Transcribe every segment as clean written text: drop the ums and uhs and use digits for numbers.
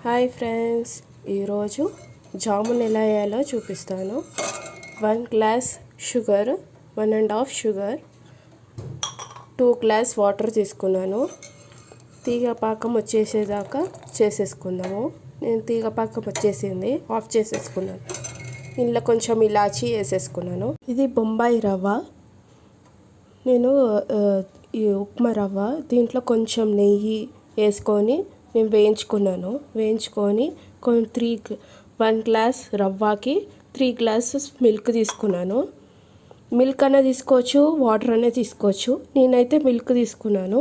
Hi friends, ఈరోజు జామున్ ఎలా వేయాలో చూపిస్తాను. 1 glass sugar, 1.5 sugar, 2 glass water తీసుకున్నాను. తీగ పాకం వచ్చేసేదాకా చేసేసుకుందాము. నేను తీగ పాకం వచ్చేసింది, ఆఫ్ చేసేసుకున్నాను. ఇందులో కొంచెం ఇలాచీ వేసేసుకున్నాను. ఇది బొంబాయి రవ్వ, నేను ఈ ఉప్మా రవ్వ. దీంట్లో కొంచెం నెయ్యి వేసుకొని నేను వేయించుకొని 1 గ్లాస్ రవ్వకి 3 గ్లాసెస్ మిల్క్ తీసుకున్నాను. మిల్క్ అనే తీసుకోవచ్చు, వాటర్ అనే తీసుకోవచ్చు. నేనైతే మిల్క్ తీసుకున్నాను.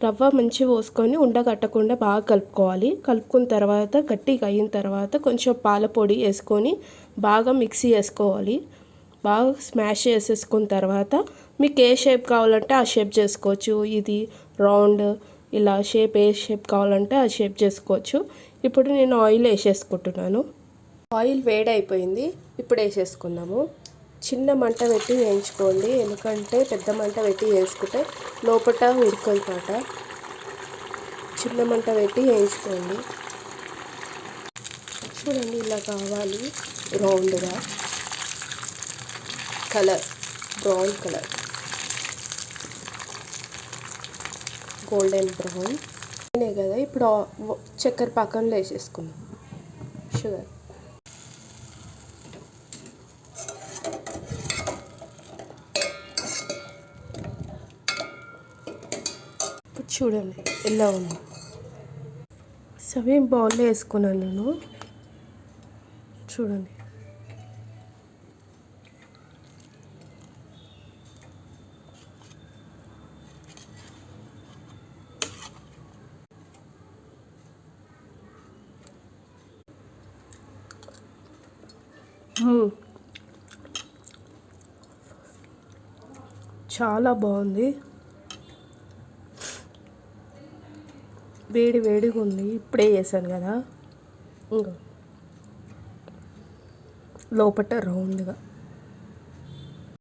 రవ్వ మంచిగా పోసుకొని ఉండగట్టకుండా బాగా కలుపుకోవాలి. కలుపుకున్న తర్వాత గట్టిగా అయిన తర్వాత కొంచెం పాల పొడి వేసుకొని బాగా మిక్సీ చేసుకోవాలి. బాగా స్మాష్ చేసేసుకున్న తర్వాత మీకు ఏ షేప్ కావాలంటే ఆ షేప్ చేసుకోవచ్చు. ఇది రౌండ్, ఇలా షేప్ ఏ షేప్ కావాలంటే ఆ షేప్ చేసుకోవచ్చు. ఇప్పుడు నేను ఆయిల్ వేసేసుకుంటున్నాను. ఆయిల్ వేడైపోయింది, ఇప్పుడు వేసేసుకుందాము. చిన్న మంట పెట్టి వేయించుకోండి, ఎందుకంటే పెద్ద మంట పెట్టి వేసుకుంటే లోపల ఉడకనమాట. చిన్న మంట పెట్టి వేయించుకోండి. చూడండి, ఇలా కావాలి రౌండ్గా. Colour brown colour, golden brown అయినాయి కదా. ఇప్పుడు చక్కెర పాకంలో వేసేసుకుందాం షుగర్. ఇప్పుడు చూడండి ఎలా ఉంది. సగం బౌల్లో వేసుకున్నాను నేను. చూడండి, చాలా బాగుంది. వేడిగా ఉంది, ఇప్పుడే చేశాను కదా. ఇంకా లోపల రౌండ్గా